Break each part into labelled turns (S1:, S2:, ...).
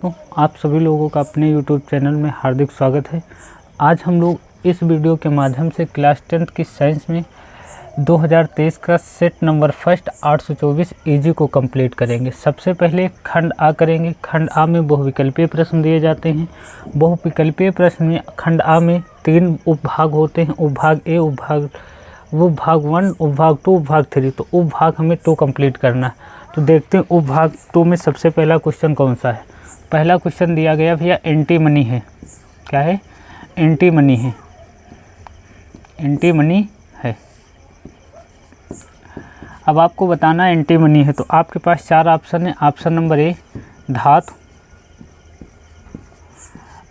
S1: तो आप सभी लोगों का अपने YouTube चैनल में हार्दिक स्वागत है। आज हम लोग इस वीडियो के माध्यम से क्लास 10th की साइंस में 2023 का सेट नंबर फर्स्ट 824 ईजी को कंप्लीट करेंगे। सबसे पहले खंड आ करेंगे। खंड आ में बहुविकल्पीय प्रश्न दिए जाते हैं। बहुविकल्पीय प्रश्न में खंड आ में 3 उपभाग होते हैं, उपभाग ए, उपभाग 1, उपभाग 2, उपभाग 3। तो उपभाग हमें 2 कंप्लीट करना है। तो देखते हैं उपभाग 2 में सबसे पहला क्वेश्चन कौन सा है। पहला क्वेश्चन दिया गया भैया एंटी मनी है। क्या है? एंटी मनी है। एंटी मनी है। अब आपको बताना एंटी मनी है, तो आपके पास 4 ऑप्शन है। ऑप्शन नंबर ए धातु,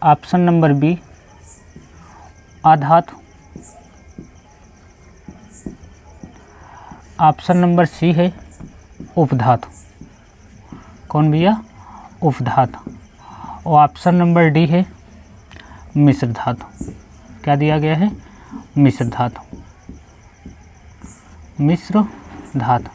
S1: ऑप्शन नंबर बी अधातु, ऑप्शन नंबर सी है उपधातु। कौन भैया? उपधातु। और ऑप्शन नंबर डी है मिश्र धातु। क्या दिया गया है? मिश्र धातु। मिश्र धातु।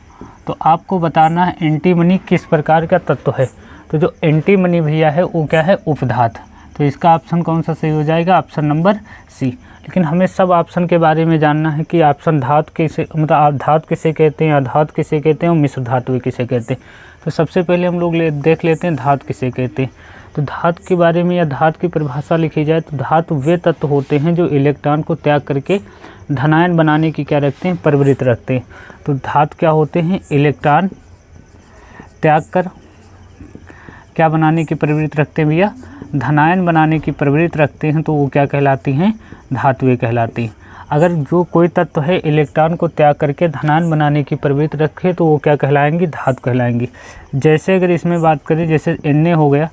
S1: तो आपको बताना है एंटीमनी किस प्रकार का तत्व है। तो जो एंटीमनी भैया है वो क्या है? उपधातु। तो इसका ऑप्शन कौन सा सही हो जाएगा? Option number C. लेकिन हमें सब ऑप्शन के बारे में जानना है कि ऑप्शन धातु किसे, मतलब आप धातु किसे कहते हैं, अधातु किसे कहते हैं और मिश्र धातु किसे कहते हैं। तो सबसे पहले हम लोग देख लेते हैं धातु किसे कहते हैं। तो धातु के बारे में या धातु की परिभाषा लिखी जाए तो धातु वे तत्व होते हैं जो इलेक्ट्रॉन को त्याग करके धनायन बनाने की क्या रखते हैं? प्रवृत्ति रखते हैं। तो धातु क्या होते हैं? इलेक्ट्रॉन त्याग कर क्या बनाने की प्रवृत्ति रखते हैं भैया? धनायन बनाने की प्रवृत्ति रखते हैं। तो वो क्या कहलाती हैं? धातुएं कहलाती हैं। अगर जो कोई तत्व है इलेक्ट्रॉन को त्याग करके धनायन बनाने की प्रवृत्ति रखे तो वो क्या कहलाएंगी? धातु कहलाएंगी। जैसे अगर इसमें बात करें, जैसे Na हो गया,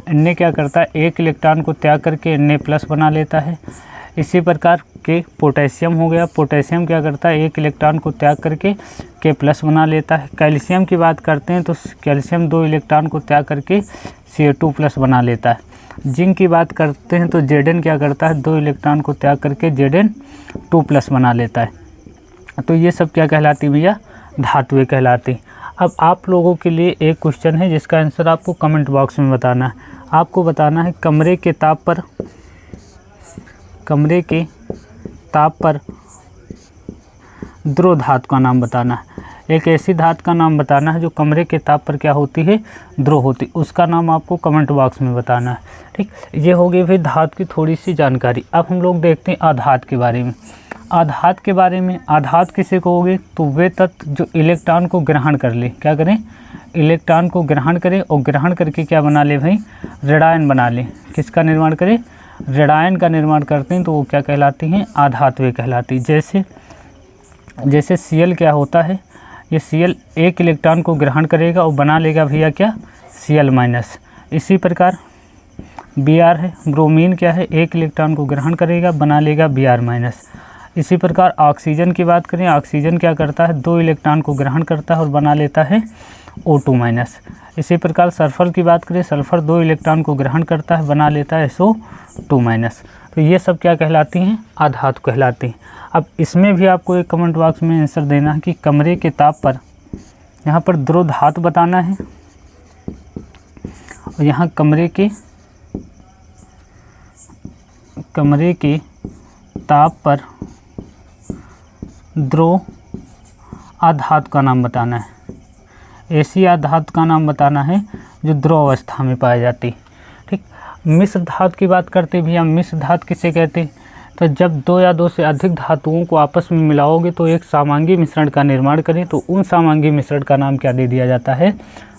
S1: Na क्या करता है? एक इलेक्ट्रॉन को त्याग करके Na+ बना लेता है। इसी प्रकार के पोटेशियम हो गया, पोटेशियम क्या करता है? एक इलेक्ट्रॉन को त्याग करके K+ बना लेता है। कैल्शियम की बात करते हैं तो कैल्शियम 2 इलेक्ट्रॉन को त्याग करके Ca2+ बना लेता है। जिंक की बात करते हैं तो Zn क्या करता है? 2 इलेक्ट्रॉन को त्याग करके Zn2+ बना लेता है। तो ये सब क्या कहलाती भैया? धातुएं कहलाती। अब आप लोगों के लिए एक क्वेश्चन है जिसका आंसर आपको कमेंट बॉक्स में बताना है। आपको बताना है कमरे के ताप पर ध्रुव धातु का नाम बताना है। एक ऐसी धातु का नाम बताना है जो कमरे के ताप पर क्या होती है? ध्रुव होती। उसका नाम आपको कमेंट बॉक्स में बताना है। ठीक, ये हो गई फिर धातु की थोड़ी सी जानकारी। अब हम लोग देखते हैं अधातु के बारे में। अधातु के बारे में, अधातु किसे कहोगे? तो वे तत्व जो इलेक्ट्रॉन को ग्रहण कर ले। क्या करें? इलेक्ट्रॉन को ग्रहण करें और ग्रहण करके क्या बना ले भाई? ऋणायन बना ले। किसका निर्माण करें? ऋणायन का निर्माण करते हैं तो वो क्या कहलाती हैं? अधातुएं कहलाती। जैसे Cl क्या होता है? ये Cl एक इलेक्ट्रॉन को ग्रहण करेगा और बना लेगा भैया क्या? Cl-। इसी प्रकार Br है, ब्रोमीन क्या है? एक इलेक्ट्रॉन को ग्रहण करेगा, बना लेगा Br-। इसी प्रकार ऑक्सीजन की बात करें, ऑक्सीजन क्या करता है? 2 इलेक्ट्रॉन को ग्रहण करता है और बना लेता है O2-। इसी प्रकार सल्फर की बात करें, सल्फर 2 इलेक्ट्रॉन को ग्रहण करता है, बना लेता है SO2-। तो ये सब क्या कहलाती हैं? अधातु कहलाती हैं। अब इसमें भी आपको एक कमेंट बॉक्स में आंसर देना है कि कमरे के ताप पर, यहाँ पर ध्रुव धातु बताना है और यहाँ कमरे के ताप पर ध्रुव अधातु का नाम बताना है। ऐसी अधातु का नाम बताना है जो ध्रुव अवस्था में पाई जाती। ठीक, मिश्र धातु की बात करते भी हम। मिश्र धातु किसे कहते हैं? तो जब 2 या 2 से अधिक धातुओं को आपस में मिलाओगे तो एक समांगी मिश्रण का निर्माण करें तो उन समांगी मिश्रण का नाम क्या दे दिया जाता है?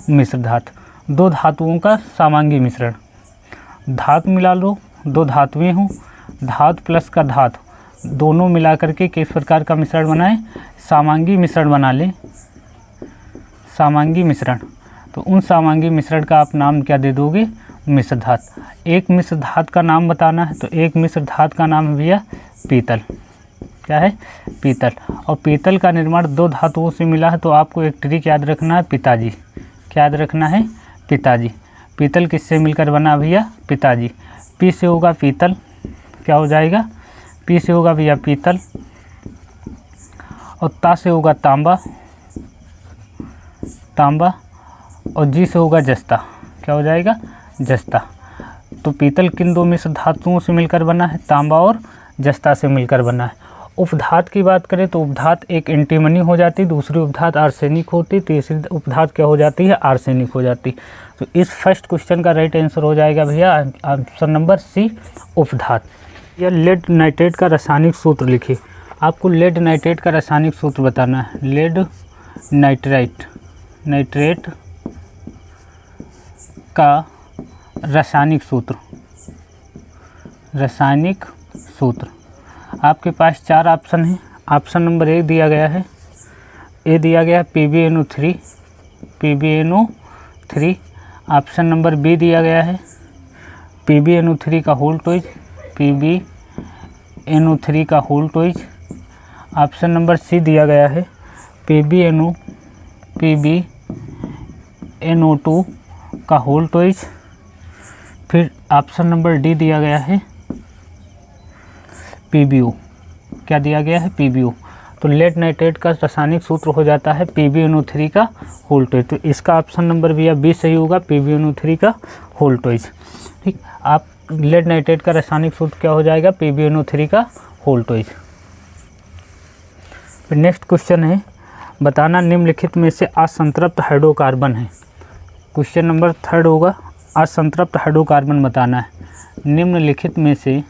S1: मिश्र धातु। 2 धातुओं का समांगी मिश्रण। धातु मिला लो, 2 धातुएं हों, धातु प्लस का धातु, दोनों मिला करके किस प्रकार का मिश्रण बनाएं? समांगी मिश्रण बना लें। समांगी मिश्रण। तो उन समांगी मिश्रण का आप नाम क्या दे दोगे? मिश्र धातु। एक मिश्र धातु का नाम बताना है तो एक मिश्र धातु का नाम है भैया पीतल। क्या है? पीतल। और पीतल का निर्माण 2 धातुओं से मिला है तो आपको एक ट्रिक याद रखना है, पिताजी। क्या याद रखना है? पिताजी। पीतल किससे मिलकर बना भैया? पिताजी। पी से होगा पीतल, क्या हो जाएगा? पी से होगा भैया पीतल, और ता से होगा तांबा, और जी से होगा जस्ता। क्या हो जाएगा? जस्ता। तो पीतल किन दो मिश्र धातुओं से मिलकर बना है? तांबा और जस्ता से मिलकर बना है। उपधात की बात करें तो उपधात एक एंटीमनी हो जाती, दूसरी उपधात आर्सेनिक होती, तीसरी उपधात क्या हो जाती है? आर्सेनिक हो जाती। तो इस फर्स्ट क्वेश्चन का राइट आंसर हो जाएगा भैया ऑप्शन नंबर सी, उपधात। या लेड नाइट्रेट का रासायनिक सूत्र लिखिए। आपको लेड नाइट्रेट का रासायनिक सूत्र बताना है। लेड नाइट्रेट का रासायनिक सूत्र आपके पास 4 ऑप्शन हैं। ऑप्शन नंबर 1 दिया गया है, ए दिया गया है PbNO3। ऑप्शन नंबर बी दिया गया है PbNO3 का whole twice. Option number C दिया गया है PbNO2 का होल टॉइज। फिर ऑप्शन नंबर डी दिया गया है PbO। क्या दिया गया है? PbO। तो लेड नाइट्रेट का रासायनिक सूत्र हो जाता है PbNO3 का होल टॉइज। तो इसका ऑप्शन नंबर भी बी सही होगा, PbNO3 का होल टॉइज। ठीक, आप लेड नाइट्रेट का रासायनिक सूत्र क्या हो जाएगा? PbNO3 का होल टॉइज। फिर नेक्स्ट क्वेश्चन है, बताना निम्नलिखित में से असंतृप्त हाइड्रोकार्बन है। क्वेश्चन नंबर 3 होगा, असंतृप्त हाइड्रोकार्बन बताना है। निम्नलिखित में से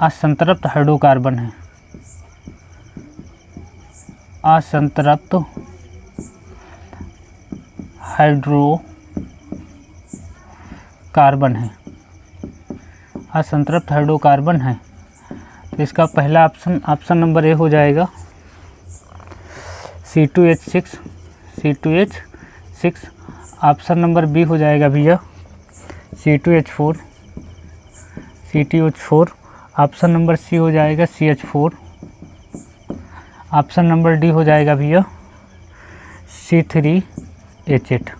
S1: असंतृप्त हाइड्रोकार्बन है। असंतृप्त हाइड्रोकार्बन है। असंतृप्त हाइड्रोकार्बन है। तो इसका पहला ऑप्शन नंबर ए हो जाएगा C2H6। ऑप्शन नंबर बी हो जाएगा भैया C2H4। ऑप्शन नंबर सी हो जाएगा CH4। ऑप्शन नंबर डी हो जाएगा भैया C3H8।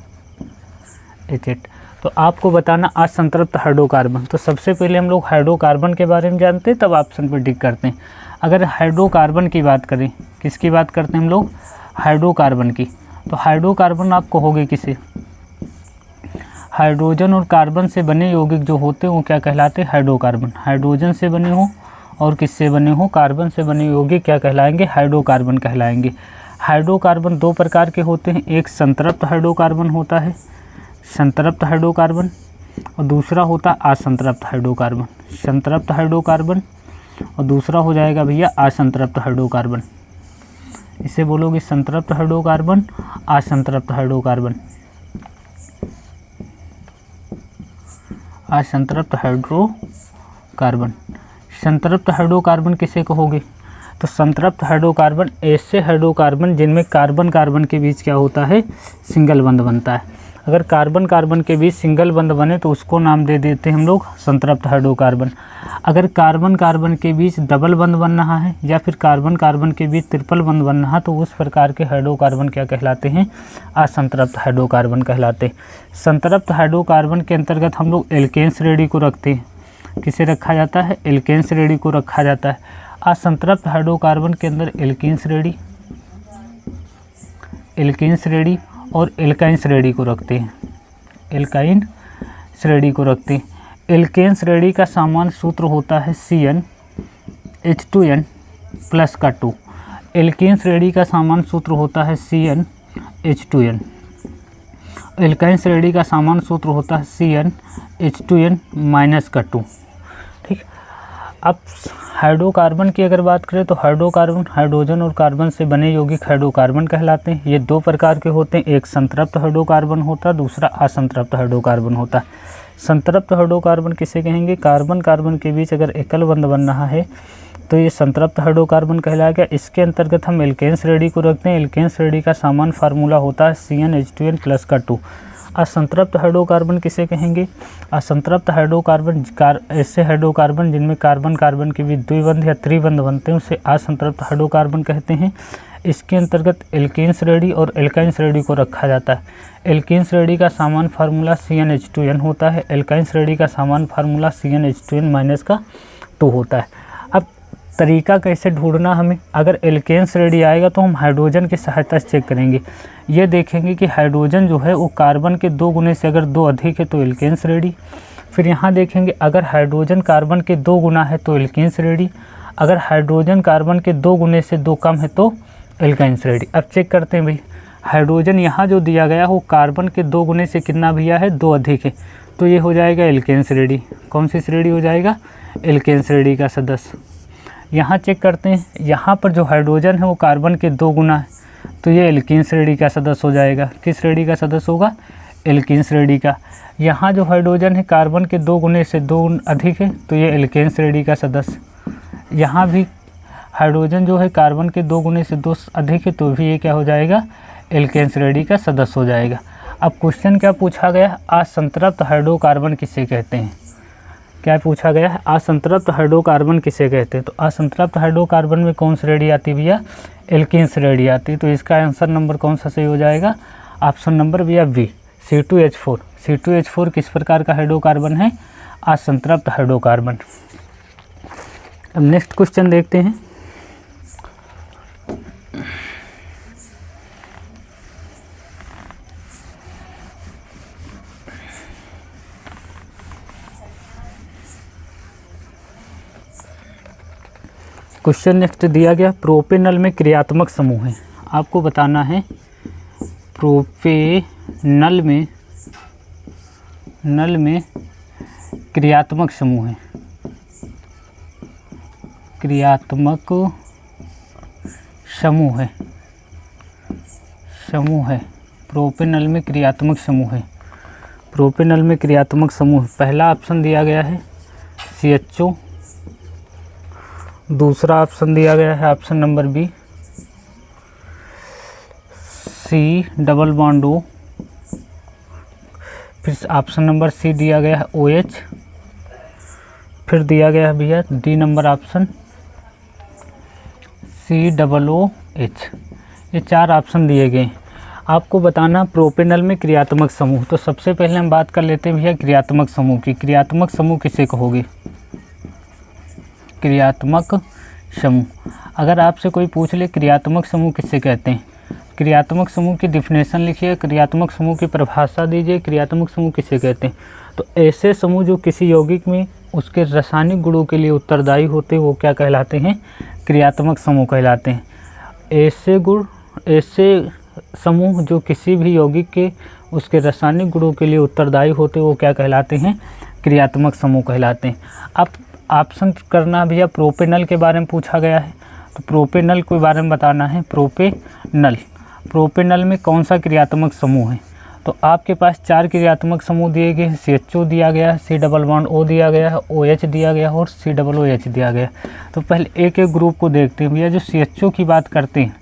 S1: तो आपको बताना असंतृप्त हाइड्रोकार्बन। तो सबसे पहले हम लोग हाइड्रोकार्बन के बारे में जानते हैं, तब ऑप्शन पर टिक करते हैं। अगर हाइड्रोकार्बन की बात करें, किसकी बात करते हैं हम लोग? हाइड्रोकार्बन की। तो हाइड्रोकार्बन आपको होगी किसे? हाइड्रोजन और कार्बन से बने यौगिक जो होते हैं वो क्या कहलाते हैं? हाइड्रोकार्बन। हाइड्रोजन से बने हो और किससे बने हो? कार्बन से बने यौगिक क्या कहलाएंगे? हाइड्रोकार्बन कहलाएंगे। हाइड्रोकार्बन 2 प्रकार के होते हैं, एक संतृप्त हाइड्रोकार्बन होता है, संतृप्त हाइड्रोकार्बन, और दूसरा होता है असंतृप्त हाइड्रोकार्बन। संतृप्त हाइड्रोकार्बन और दूसरा हो जाएगा भैया असंतृप्त हाइड्रोकार्बन। इसे बोलोगे संतृप्त हाइड्रोकार्बन, असंतृप्त हाइड्रोकार्बन। असंतृप्त हाइड्रोकार्बन। संतृप्त हाइड्रोकार्बन किसे कहोगे? तो संतृप्त हाइड्रोकार्बन ऐसे हाइड्रोकार्बन जिनमें कार्बन कार्बन के बीच क्या होता है? सिंगल बंध बनता है। अगर कार्बन कार्बन के बीच सिंगल बंध बने तो उसको नाम दे देते हैं हम लोग संतृप्त हाइड्रोकार्बन। अगर कार्बन कार्बन के बीच डबल बंध बन रहा है या फिर कार्बन कार्बन के बीच ट्रिपल बंध बन रहा है तो उस प्रकार के हाइड्रोकार्बन क्या कहलाते हैं? असंतृप्त हाइड्रोकार्बन कहलाते हैं। संतृप्त हाइड्रोकार्बन के अंतर्गत हम लोग एल्केन श्रेणी को रखते हैं। किसे रखा जाता है? एल्केन श्रेणी को रखा जाता है। असंतृप्त हाइड्रोकार्बन के अंदर एल्कीन श्रेणी और एल्काइन श्रेणी को रखते हैं। एल्काइन श्रेणी को रखते हैं। एल्केन श्रेणी का सामान्य सूत्र होता है CnH2n प्लस का 2। एल्केन श्रेणी का सामान्य सूत्र होता है CnH2n। एल्काइन श्रेणी का सामान्य सूत्र होता है CnH2n माइनस का 2। ठीक, अब हाइड्रोकार्बन की अगर बात करें तो हाइड्रोकार्बन हाइड्रोजन और कार्बन से बने यौगिक हाइड्रोकार्बन कहलाते हैं। ये 2 प्रकार के होते हैं, एक संतृप्त हाइड्रोकार्बन होता है, दूसरा असंतृप्त हाइड्रोकार्बन होता है। संतृप्त हाइड्रोकार्बन किसे कहेंगे? कार्बन कार्बन के बीच अगर एकल बंध बन रहा है तो ये संतृप्त हाइड्रोकार्बन कहलाएगा। इसके अंतर्गत हम एल्केन श्रेणी को रखते हैं। एल्केन श्रेणी का सामान्य फार्मूला होता है CnH2n प्लस का 2। असंतृप्त हाइड्रोकार्बन किसे कहेंगे? असंतृप्त हाइड्रोकार्बन ऐसे हाइड्रोकार्बन जिनमें कार्बन कार्बन के बीच द्विबंध या त्रिबंध बनते हैं उसे असंतृप्त हाइड्रोकार्बन कहते हैं। इसके अंतर्गत एल्केन श्रेणी और एल्काइन श्रेणी को रखा जाता है। एल्केन श्रेणी का सामान्य फार्मूला CnH2n होता है। एल्काइन श्रेणी का सामान्य फार्मूला CnH2n माइनस का 2 होता है। अब तरीका कैसे ढूंढना हमें, अगर एल्केन श्रेणी आएगा तो हम हाइड्रोजन की सहायता से चेक करेंगे। ये देखेंगे कि हाइड्रोजन जो है वो कार्बन के 2 गुने से अगर 2 अधिक है तो एल्केन श्रेणी। फिर यहाँ देखेंगे अगर हाइड्रोजन कार्बन के 2 गुना है तो एल्केन श्रेणी, अगर हाइड्रोजन कार्बन के 2 गुने से 2 कम है तो एल्काइन श्रेणी। अब चेक करते हैं भाई, हाइड्रोजन यहाँ जो दिया गया वो कार्बन के 2 गुने से कितना भैया है, 2 अधिक है, तो ये हो जाएगा एल्केन श्रेणी। कौन सी श्रेणी हो जाएगा, एल्केन श्रेणी का सदस्य। यहाँ चेक करते हैं, यहाँ पर जो हाइड्रोजन है वो कार्बन के 2 गुना है, तो ये एल्कीन श्रेणी का सदस्य हो जाएगा। किस श्रेणी का सदस्य होगा, एल्कीन श्रेणी का। यहाँ जो हाइड्रोजन है कार्बन के 2 गुने से 2 अधिक है, तो ये एल्केन श्रेणी का सदस्य। यहाँ भी हाइड्रोजन जो है कार्बन के 2 गुने से 2 अधिक है, तो भी ये क्या हो जाएगा, एल्केन श्रेणी का सदस्य हो जाएगा। अब क्वेश्चन क्या पूछा गया, असंतृप्त हाइड्रोकार्बन किसे कहते हैं। क्या पूछा गया है, असंतृप्त हाइड्रोकार्बन किसे कहते हैं। तो असंतृप्त हाइड्रोकार्बन में कौन श्रेणी आती है भैया, एल्कीन श्रेणी आती है। तो इसका आंसर नंबर कौन सा सही हो जाएगा, ऑप्शन नंबर भैया बी, C2H4। C2H4 किस प्रकार का हाइड्रोकार्बन है, असंतृप्त हाइड्रोकार्बन। अब नेक्स्ट क्वेश्चन देखते हैं। क्वेश्चन नेक्स्ट दिया गया, प्रोपेनल में क्रियात्मक समूह है। आपको बताना है प्रोपेनल में क्रियात्मक समूह है, क्रियात्मक समूह है, प्रोपेनल में क्रियात्मक समूह है, प्रोपेनल में क्रियात्मक समूह। पहला ऑप्शन दिया गया है CHO, दूसरा ऑप्शन दिया गया है ऑप्शन नंबर बी C+O, फिर ऑप्शन नंबर सी दिया गया है OH, फिर दिया गया है भैया डी नंबर ऑप्शन COOH। ये 4 ऑप्शन दिए गए। आपको बताना प्रोपेनल में क्रियात्मक समूह। तो सबसे पहले हम बात कर लेते हैं भैया क्रियात्मक समूह की। क्रियात्मक समूह किसे कहोगे, क्रियात्मक समूह। अगर आपसे कोई पूछ ले क्रियात्मक समूह किसे कहते हैं, क्रियात्मक समूह की डिफिनेशन लिखिए, क्रियात्मक समूह की परिभाषा दीजिए, क्रियात्मक समूह किसे कहते हैं। तो ऐसे समूह जो किसी यौगिक में उसके रासायनिक गुणों के लिए उत्तरदायी होते हैं वो क्या कहलाते हैं, क्रियात्मक समूह कहलाते हैं। ऐसे समूह जो किसी भी यौगिक के उसके रासायनिक गुणों के लिए उत्तरदायी होते हैं वो क्या कहलाते हैं, क्रियात्मक समूह कहलाते हैं। अब ऑप्शन करना भैया प्रोपेनल के बारे में पूछा गया है, तो प्रोपेनल के बारे में बताना है। प्रोपेनल में कौन सा क्रियात्मक समूह है। तो आपके पास 4 क्रियात्मक समूह दिए गए हैं। CHO दिया गया है, C+O दिया गया है, OH दिया गया है और COOH दिया गया है। तो पहले एक एक ग्रुप को देखते हैं भैया। जो CHO की बात करते हैं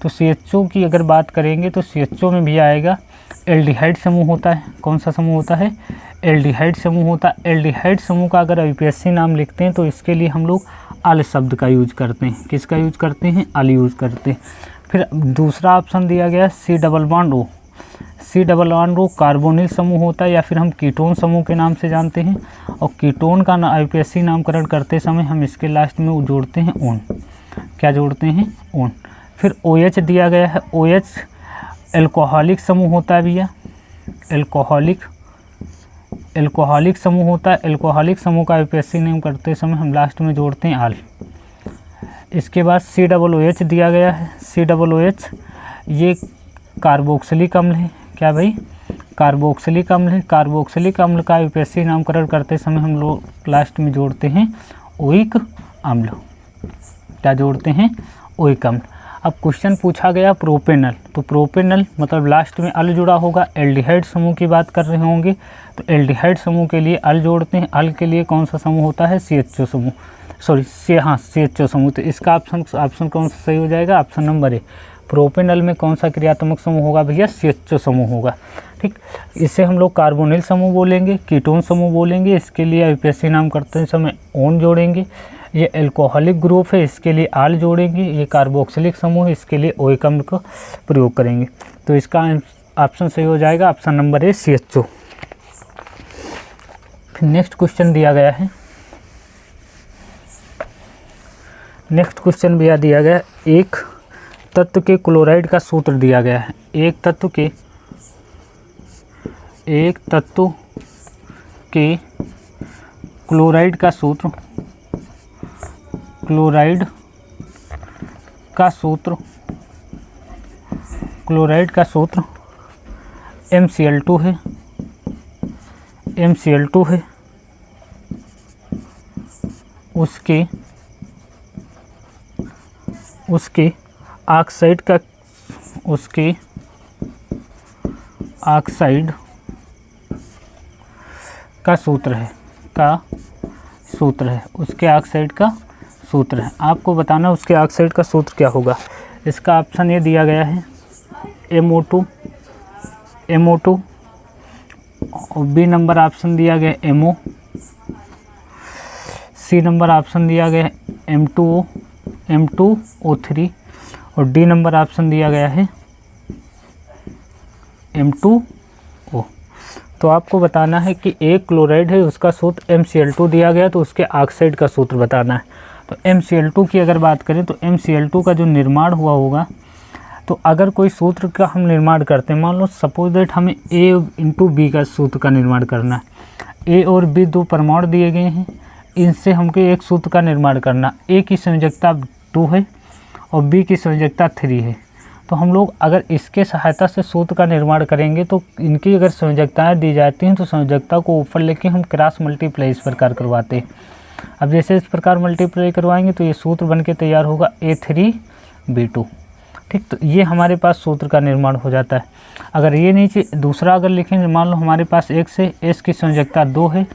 S1: तो CHO की अगर बात करेंगे तो CHO में भी आएगा एल्डिहाइड समूह होता है। कौन सा समूह होता है, एल्डिहाइड समूह होता है। एल्डिहाइड समूह का अगर IUPAC नाम लिखते हैं तो इसके लिए हम लोग अल शब्द का यूज करते हैं। किसका यूज करते हैं, अल यूज करते हैं। फिर दूसरा ऑप्शन दिया गया C+O। C+O कार्बोनिल समूह होता है या फिर हम कीटोन समूह के नाम से जानते हैं। और कीटोन का IUPAC नामकरण करते समय हम इसके लास्ट में जोड़ते हैं ओन। क्या जोड़ते हैं, ओन। फिर OH दिया गया है। OH एल्कोहलिक समूह होता है भैया, एल्कोहलिक समूह होता है। एल्कोहलिक समूह का IUPAC नाम करते समय हम लास्ट में जोड़ते हैं आल। इसके बाद COOH दिया गया है। COOH ये कार्बोक्सिलिक अम्ल है। क्या भाई, कार्बोक्सिलिक अम्ल है। कार्बोक्सिलिक अम्ल का IUPAC नामकरण करते समय हम लोग लास्ट में जोड़ते हैं ओइक अम्ल। क्या जोड़ते हैं, ओइक अम्ल। अब क्वेश्चन पूछा गया प्रोपेनल, तो प्रोपेनल मतलब लास्ट में अल जुड़ा होगा। एल्डिहाइड समूह की बात कर रहे होंगे तो एल्डिहाइड समूह के लिए अल जोड़ते हैं। अल के लिए कौन सा समूह होता है, CHO समूह, CHO समूह। तो इसका ऑप्शन कौन सा सही हो जाएगा, ऑप्शन नंबर ए। प्रोपेनल में कौन सा क्रियात्मक समूह होगा भैया, CHO समूह होगा। ठीक, इसे हम लोग कार्बोनिल समूह बोलेंगे, कीटोन समूह बोलेंगे। इसके लिए IUPAC नाम करते समय ओन जोड़ेंगे। ये एल्कोहलिक ग्रुप है, इसके लिए आल जोड़ेंगे। ये कार्बोक्सिलिक समूह है, इसके लिए ओइक अम्ल का प्रयोग करेंगे। तो इसका ऑप्शन सही हो जाएगा ऑप्शन नंबर ए, CHO। फिर नेक्स्ट क्वेश्चन दिया गया है नेक्स्ट क्वेश्चन भी दिया गया है, एक तत्व के क्लोराइड का सूत्र दिया गया है। एक तत्व के क्लोराइड का सूत्र MCl2 है। उसके ऑक्साइड का सूत्र है। उसके ऑक्साइड का सूत्र है। आपको बताना उसके ऑक्साइड का सूत्र क्या होगा। इसका ऑप्शन ये दिया गया है MO2 और बी नंबर ऑप्शन दिया गया MO, सी नंबर ऑप्शन दिया गया है M2O3 और डी नंबर ऑप्शन दिया गया है M2O। तो आपको बताना है कि एक क्लोराइड है, उसका सूत्र MCl2 दिया गया, तो उसके ऑक्साइड का सूत्र बताना है। तो MCl2 की अगर बात करें तो MCl2 का जो निर्माण हुआ होगा, तो अगर कोई सूत्र का हम निर्माण करते हैं, मान लो सपोज दैट हमें A/B का सूत्र का निर्माण करना है। A और B दो परमाणु दिए गए हैं, इनसे हमको एक सूत्र का निर्माण करना। A की संयोजकता 2 है और B की संयोजकता 3 है। तो हम लोग अगर इसके सहायता से सूत्र का निर्माण करेंगे तो इनकी अगर संयोजकताएँ दी जाती हैं तो संयोजकता को ऊपर लेके हम क्रॉस मल्टीप्लाई इस प्रकार करवाते हैं। अब जैसे इस प्रकार मल्टीप्लाई करवाएंगे तो ये सूत्र बन के तैयार होगा A3B2। ठीक, तो ये हमारे पास सूत्र का निर्माण हो जाता है। अगर ये नीचे दूसरा अगर लिखेंगे, मान लो हमारे पास X है, S की संयोजकता 2 है,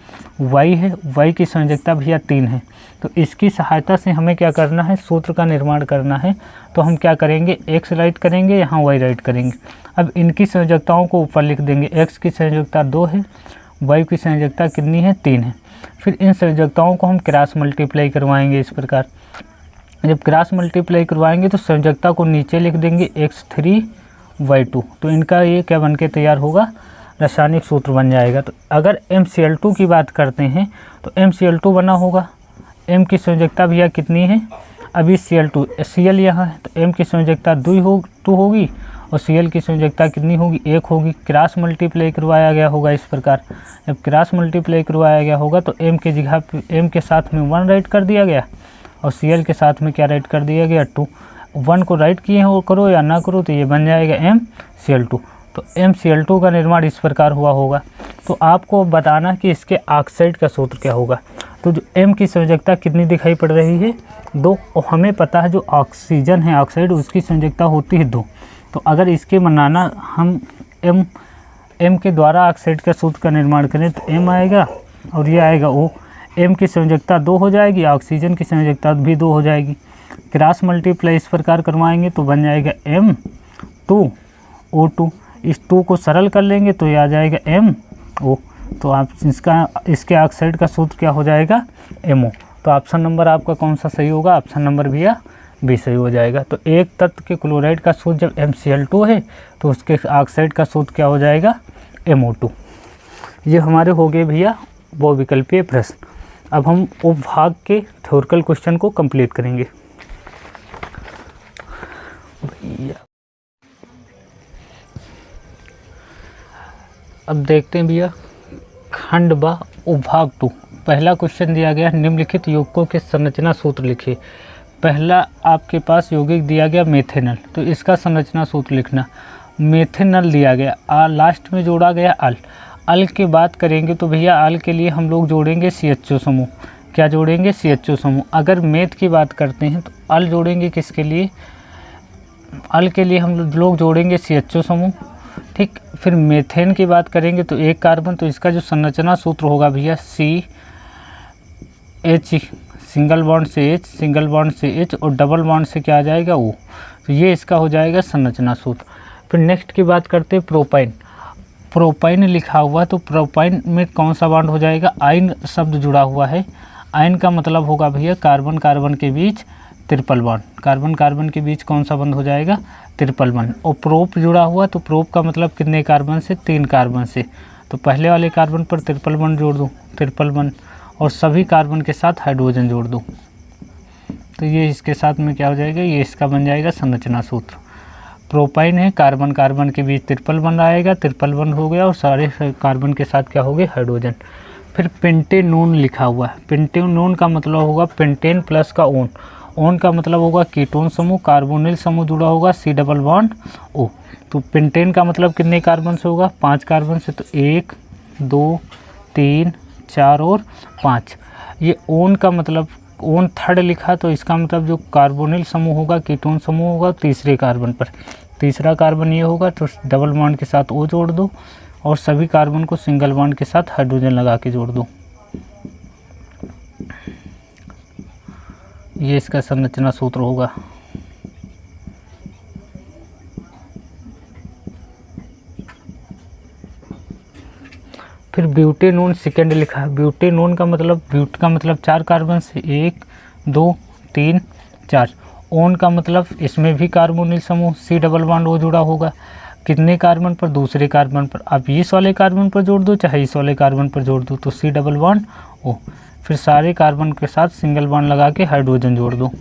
S1: Y है, Y की संयोजकता भैया 3 है। तो इसकी सहायता से हमें क्या करना है, सूत्र का निर्माण करना है। तो हम क्या करेंगे, X राइट करेंगे, यहाँ Y राइट करेंगे। अब इनकी संयोजकताओं को ऊपर लिख देंगे। X की संयोजकता 2 है, Y की संयोजकता कितनी है, 3 है। फिर इन संयोजकताओं को हम क्रॉस मल्टीप्लाई करवाएंगे इस प्रकार। जब क्रॉस मल्टीप्लाई करवाएंगे तो संयोजकता को नीचे लिख देंगे X3Y2। तो इनका ये क्या बन के तैयार होगा, रासायनिक सूत्र बन जाएगा। तो अगर MCl2 की बात करते हैं तो MCl2 बना होगा, M की संयोजकता भैया कितनी है, अभी Cl यहाँ है तो M की संयोजकता 2 होगी और Cl की संयोजकता कितनी होगी, 1 होगी। क्रॉस मल्टीप्लाई करवाया गया होगा इस प्रकार। जब क्रॉस मल्टीप्लाई करवाया गया होगा तो M के जगह M के साथ में 1 राइट कर दिया गया और Cl के साथ में क्या राइट कर दिया गया, 2। 1 को राइट किए हो करो या ना करो तो ये बन जाएगा MCl2। तो MCl2 का निर्माण इस प्रकार हुआ होगा। तो आपको बताना कि इसके ऑक्साइड का सूत्र क्या होगा। तो जो M की संयोजकता कितनी दिखाई पड़ रही है, 2, और हमें पता है जो ऑक्सीजन है ऑक्साइड उसकी संयोजकता होती है 2। तो अगर इसके बनाना हम M के द्वारा ऑक्साइड का सूत्र का निर्माण करें तो M आएगा और ये आएगा O। M की संयोजकता 2 हो जाएगी, ऑक्सीजन की संयोजकता भी 2 हो जाएगी। क्रॉस मल्टीप्लाई इस प्रकार करवाएंगे तो बन जाएगा M2O2। इस 2 को सरल कर लेंगे तो ये आ जाएगा MO। तो आप इसके ऑक्साइड का सूत्र क्या हो जाएगा, MO। तो ऑप्शन नंबर आपका कौन सा सही होगा, ऑप्शन नंबर भैया B सही हो जाएगा। तो एक तत्व के क्लोराइड का सूत्र जब MCl2 है तो उसके ऑक्साइड का सूत्र क्या हो जाएगा, MO2। ये हमारे हो गए भैया बहुविकल्पीय प्रश्न। अब हम उपभाग के थ्योरिकल क्वेश्चन को कंप्लीट करेंगे भैया। अब देखते हैं भैया खंड ब उपभाग 2। पहला क्वेश्चन दिया गया, निम्नलिखित यौगिकों के संरचना सूत्र लिखिए। पहला आपके पास यौगिक दिया गया मेथेनल, तो इसका संरचना सूत्र लिखना। मेथेनल दिया गया, लास्ट में जोड़ा गया अल की बात करेंगे तो भैया अल के लिए हम लोग जोड़ेंगे CHO समूह। क्या जोड़ेंगे, CHO समूह। अगर मेथ की बात करते हैं तो अल जोड़ेंगे किसके लिए, अल के लिए हम लोग जोड़ेंगे CHO समूह। ठीक, फिर मेथेन की बात करेंगे तो एक कार्बन, तो इसका जो संरचना सूत्र होगा भैया CH, सिंगल बॉन्ड से H, सिंगल बॉन्ड से H और डबल बॉन्ड से क्या आ जाएगा O। तो ये इसका हो जाएगा संरचना सूत्र। फिर नेक्स्ट की बात करते हैं प्रोपाइन। प्रोपाइन लिखा हुआ तो प्रोपाइन में कौन सा बॉन्ड हो जाएगा, आयन शब्द जुड़ा हुआ है। आयन का मतलब होगा भैया कार्बन कार्बन के बीच ट्रिपल बॉन्ड। कार्बन कार्बन के बीच कौन सा बंध हो जाएगा, ट्रिपल बॉन्ड। और प्रोप जुड़ा हुआ तो प्रोप का मतलब कितने कार्बन से, 3 कार्बन से। तो पहले वाले कार्बन पर ट्रिपल बॉन्ड जोड़ दूँ, ट्रिपल बॉन्ड, और सभी कार्बन के साथ हाइड्रोजन जोड़ दूँ। तो ये इसके साथ में क्या हो जाएगा, ये इसका बन जाएगा संरचना सूत्र। प्रोपाइन है, कार्बन कार्बन के बीच ट्रिपल बॉन्ड आएगा, ट्रिपल बॉन्ड हो गया और सारे कार्बन के साथ क्या हो गए, हाइड्रोजन। फिर पेंटेनोन लिखा हुआ है, पेंटेनोन का मतलब होगा पेंटेन प्लस का ओन, ओन का मतलब होगा कीटोन समूह, कार्बोनिल समूह जुड़ा होगा, सी डबल बॉन्ड ओ। तो पेंटेन का मतलब कितने कार्बन से होगा, 5 कार्बन से, तो 1 2 3 4 और 5। ये ओन का मतलब ओन थर्ड लिखा, तो इसका मतलब जो कार्बोनिल समूह होगा, कीटोन समूह होगा तीसरे कार्बन पर, तीसरा कार्बन ये होगा, तो डबल बॉन्ड के साथ ओ जोड़ दो और सभी कार्बन को सिंगल बॉन्ड के साथ हाइड्रोजन लगा के जोड़ दो। ये इसका संरचना सूत्र होगा। फिर ब्यूटेनोन सेकेंड लिखा है, ब्यूटेनोन का मतलब ब्यूट का मतलब 4 कार्बन से, 1 2 3 4। ओन का मतलब इसमें भी कार्बोनिल समूह, सी डबल बॉन्ड ओ जुड़ा होगा, कितने कार्बन पर, दूसरे कार्बन पर। आप इस वाले कार्बन पर जोड़ दो चाहे इस वाले कार्बन पर जोड़ दो, तो सी डबल बॉन्ड ओ। फिर सारे कार्बन के साथ सिंगल बॉन्ड लगा के हाइड्रोजन जोड़ दो।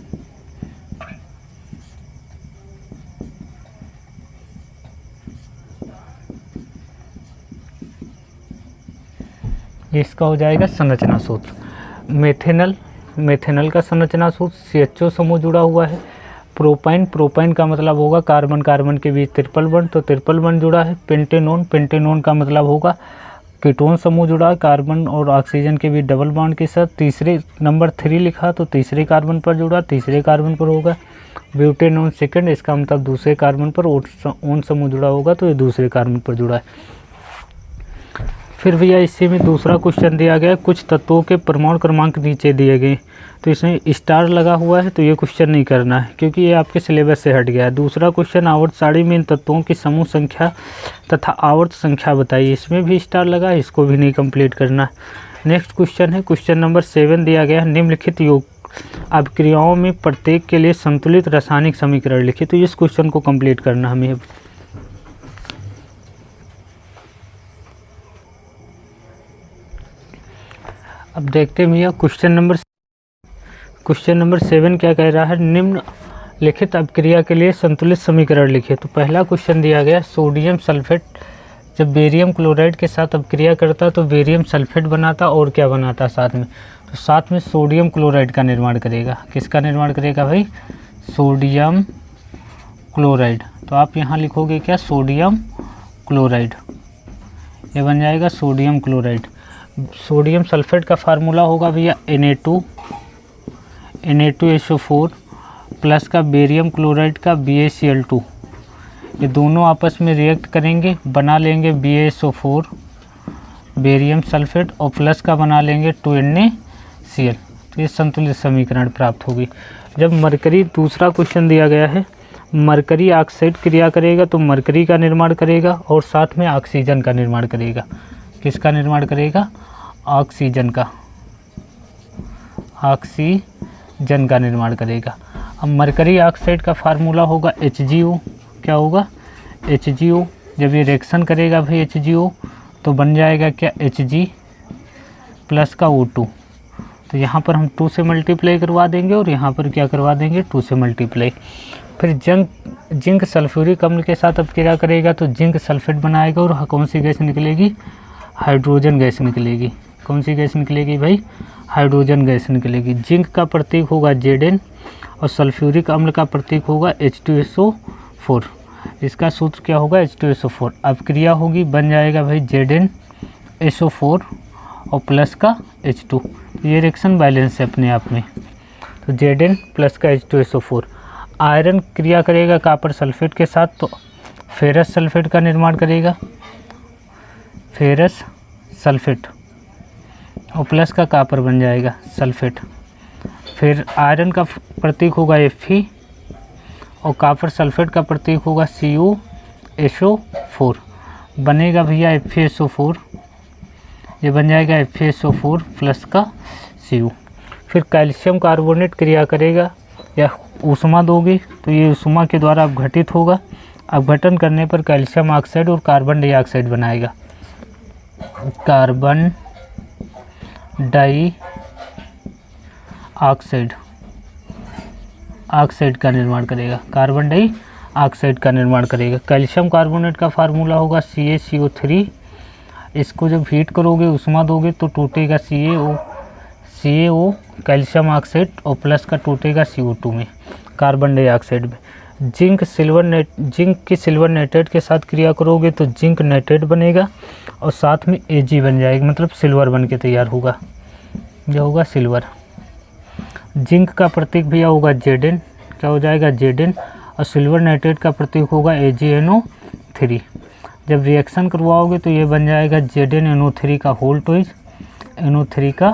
S1: इसका हो जाएगा संरचना सूत्र। मेथेनल, मेथेनल का संरचना सूत्र CHO समूह जुड़ा हुआ है। प्रोपाइन, प्रोपाइन का मतलब होगा कार्बन कार्बन के बीच ट्रिपल बॉन्ड, तो ट्रिपल बॉन्ड जुड़ा है। पेंटेनोन, पेंटेनोन का मतलब होगा कीटोन समूह जुड़ा है, कार्बन और ऑक्सीजन के बीच डबल बॉन्ड के साथ। तीसरे नंबर 3 लिखा, तो तीसरे कार्बन पर जुड़ा, तीसरे कार्बन पर होगा। ब्यूटेनोन सेकंड, इसका मतलब दूसरे कार्बन पर ओन समूह जुड़ा होगा, तो ये दूसरे कार्बन पर जुड़ा है। फिर भैया इसी में दूसरा क्वेश्चन दिया गया, कुछ तत्वों के परमाणु क्रमांक नीचे दिए गए, तो इसमें स्टार लगा हुआ है, तो ये क्वेश्चन नहीं करना है क्योंकि ये आपके सिलेबस से हट गया है। दूसरा क्वेश्चन, आवर्त सारणी में इन तत्वों की समूह संख्या तथा आवर्त संख्या बताइए, इसमें भी स्टार लगा है, इसको भी नहीं कंप्लीट करना है। नेक्स्ट क्वेश्चन है, क्वेश्चन नंबर 7 दिया गया है, निम्नलिखित योग अभिक्रियाओं में प्रत्येक के लिए संतुलित रासायनिक समीकरण लिखिए, तो इस क्वेश्चन को कंप्लीट करना हमें। अब देखते हैं भैया क्वेश्चन नंबर 7 क्या कह रहा है, निम्नलिखित अभिक्रिया के लिए संतुलित समीकरण लिखिए। तो पहला क्वेश्चन दिया गया, सोडियम सल्फेट जब बेरियम क्लोराइड के साथ अभिक्रिया करता तो बेरियम सल्फेट बनाता और क्या बनाता साथ में, तो साथ में सोडियम क्लोराइड का निर्माण करेगा। किसका निर्माण करेगा भाई, सोडियम क्लोराइड। तो आप यहाँ लिखोगे क्या, सोडियम क्लोराइड, ये बन जाएगा सोडियम क्लोराइड। सोडियम सल्फेट का फार्मूला होगा भैया Na2SO4 प्लस का बेरियम क्लोराइड का BaCl2, ये दोनों आपस में रिएक्ट करेंगे, बना लेंगे BaSO4 बेरियम सल्फेट और प्लस का बना लेंगे 2NaCl, तो ये संतुलित समीकरण प्राप्त होगी। जब मरकरी, दूसरा क्वेश्चन दिया गया है, मरकरी ऑक्साइड क्रिया करेगा तो मरकरी का निर्माण करेगा और साथ में ऑक्सीजन का निर्माण करेगा। किसका निर्माण करेगा, ऑक्सीजन का, ऑक्सीजन का निर्माण करेगा। अब मरकरी ऑक्साइड का फार्मूला होगा HgO, क्या होगा HgO। जब ये रिएक्शन करेगा भाई HgO तो बन जाएगा क्या, Hg प्लस का O2, तो यहाँ पर हम 2 से मल्टीप्लाई करवा देंगे और यहाँ पर क्या करवा देंगे, 2 से मल्टीप्लाई। फिर जिंक सल्फ्यूरिक अम्ल के साथ अब क्या करेगा, तो जिंक सल्फेट बनाएगा और कौन सी गैस निकलेगी, हाइड्रोजन गैस निकलेगी। कौन सी गैस निकलेगी भाई, हाइड्रोजन गैस निकलेगी। जिंक का प्रतीक होगा Zn और सल्फ्यूरिक अम्ल का प्रतीक होगा H2SO4। इसका सूत्र क्या होगा, H2SO4। अब क्रिया होगी, बन जाएगा भाई ZnSO4 और प्लस का H2, ये रिएक्शन बैलेंस है अपने आप में, तो Zn प्लस का H2SO4। आयरन क्रिया करेगा कॉपर सल्फेट के साथ, तो फेरस सल्फेट का निर्माण करेगा, फेरस सल्फेट और प्लस का कॉपर बन जाएगा सल्फेट। फिर आयरन का प्रतीक होगा Fe और कॉपर सल्फेट का प्रतीक होगा CuSO4, बनेगा भैया FeSO4, ये बन जाएगा FeSO4 प्लस का Cu। फिर कैल्शियम कार्बोनेट क्रिया करेगा या ऊष्मा दोगे तो ये ऊष्मा के द्वारा अपघटित होगा, अपघटन करने पर कैल्शियम ऑक्साइड और कार्बन डाइऑक्साइड बनाएगा, कार्बन डाइऑक्साइड। ऑक्साइड का निर्माण करेगा, कार्बन डाइऑक्साइड का निर्माण करेगा। कैल्शियम कार्बोनेट का फार्मूला होगा CaCO3। इसको जब हीट करोगे, उष्मा दोगे तो टूटेगा CaO कैल्शियम ऑक्साइड और प्लस का टूटेगा CO2 में, कार्बन डाइऑक्साइड में। जिंक की सिल्वर नाइट्रेट के साथ क्रिया करोगे तो जिंक नाइट्रेट बनेगा और साथ में Ag बन जाएगा, मतलब सिल्वर बन के तैयार होगा, यह होगा सिल्वर। जिंक का प्रतीक भैया होगा Zn, क्या हो जाएगा Zn, और सिल्वर नाइट्रेट का प्रतीक होगा AgNO3। जब रिएक्शन करवाओगे तो ये बन जाएगा ZnNO3 का होल टॉइज, NO3 का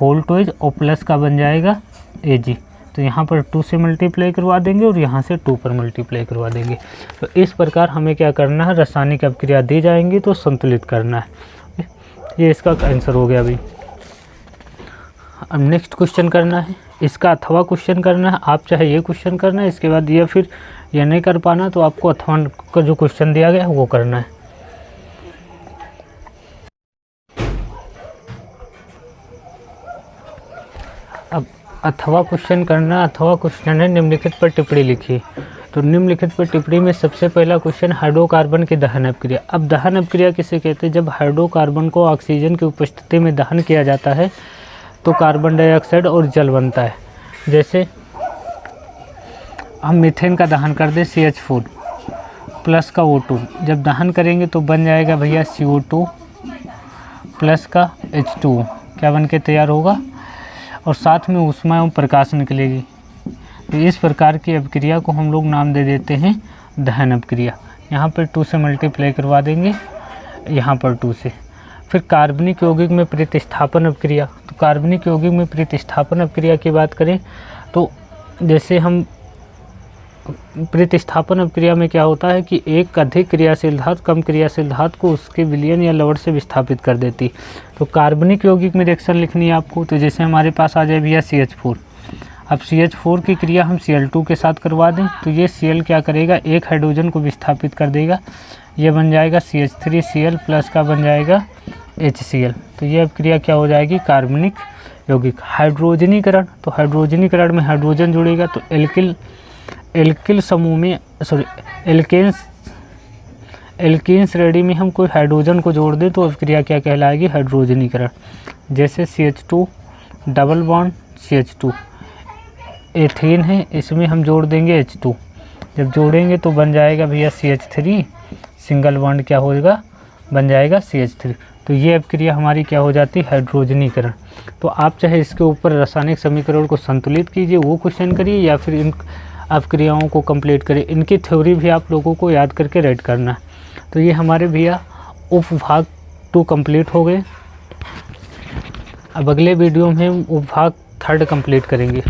S1: होल टॉइज और प्लस का बन जाएगा Ag। तो यहाँ पर 2 से मल्टीप्लाई करवा देंगे और यहाँ से 2 पर मल्टीप्लाई करवा देंगे। तो इस प्रकार हमें क्या करना है, रासायनिक अभिक्रिया दी जाएंगी तो संतुलित करना है। ये इसका आंसर हो गया अभी। अब नेक्स्ट क्वेश्चन करना है, इसका अथवा क्वेश्चन करना है। आप चाहे ये क्वेश्चन करना है, इसके बाद ये फिर ये नहीं कर पाना तो आपको अथवा का जो क्वेश्चन दिया गया है वो करना है। अब अथवा क्वेश्चन करना, अथवा क्वेश्चन है निम्नलिखित पर टिप्पणी लिखिए। तो निम्नलिखित पर टिप्पणी में सबसे पहला क्वेश्चन हाइड्रोकार्बन की दहन अपक्रिया। अब दहन अपक्रिया किसे कहते हैं, जब हाइड्रोकार्बन को ऑक्सीजन की उपस्थिति में दहन किया जाता है तो कार्बन डाइऑक्साइड और जल बनता है। जैसे हम मीथेन का दहन कर दें CH4 प्लस का O2, जब दहन करेंगे तो बन जाएगा भैया CO2 प्लस का H2, क्या बन के तैयार होगा, और साथ में ऊष्मा एवं प्रकाश निकलेगी। तो इस प्रकार की अभिक्रिया को हम लोग नाम दे देते हैं दहन अभिक्रिया। यहाँ पर 2 से मल्टीप्लाई करवा देंगे, यहाँ पर 2 से। फिर कार्बनिक यौगिक में प्रतिस्थापन अभिक्रिया। तो कार्बनिक यौगिक में प्रतिस्थापन अभिक्रिया की बात करें तो जैसे हम प्रतिस्थापन अभिक्रिया में क्या होता है कि एक अधिक क्रियाशील धातु कम क्रियाशील धातु को उसके विलयन या लवण से विस्थापित कर देती। तो कार्बनिक यौगिक में रिएक्शन लिखनी है आपको। तो जैसे हमारे पास आ जाए भैया CH4, अब CH4 की क्रिया हम Cl2 के साथ करवा दें तो ये Cl क्या करेगा, एक हाइड्रोजन को विस्थापित कर देगा, ये बन जाएगा CH3Cl प्लस का बन जाएगा HCl। तो ये अभिक्रिया क्या हो जाएगी, कार्बनिक यौगिक। हाइड्रोजनीकरण, तो हाइड्रोजनीकरण में हाइड्रोजन जुड़ेगा तो एल्किल समूह में एल्केन श्रेणी में हम कोई हाइड्रोजन को जोड़ दें तो अभिक्रिया क्या कहलाएगी, हाइड्रोजनीकरण। जैसे CH2 double bond CH2, ethane है, इसमें हम जोड़ देंगे H2, जब जोड़ेंगे तो बन जाएगा भैया CH3, सिंगल बॉन्ड क्या होगा, बन जाएगा CH3। तो ये अभिक्रिया हमारी क्या हो जाती है, हाइड्रोजनीकरण। तो आप चाहे इसके ऊपर रासायनिक समीकरण को संतुलित कीजिए, वो क्वेश्चन करिए, या फिर इन अभिक्रियाओं को कंप्लीट करिए। इनकी थ्योरी भी आप लोगों को याद करके राइट करना है। तो ये हमारे भैया उपभाग 2 कंप्लीट हो गए। अब अगले वीडियो में हम उपभाग 3 कंप्लीट करेंगे।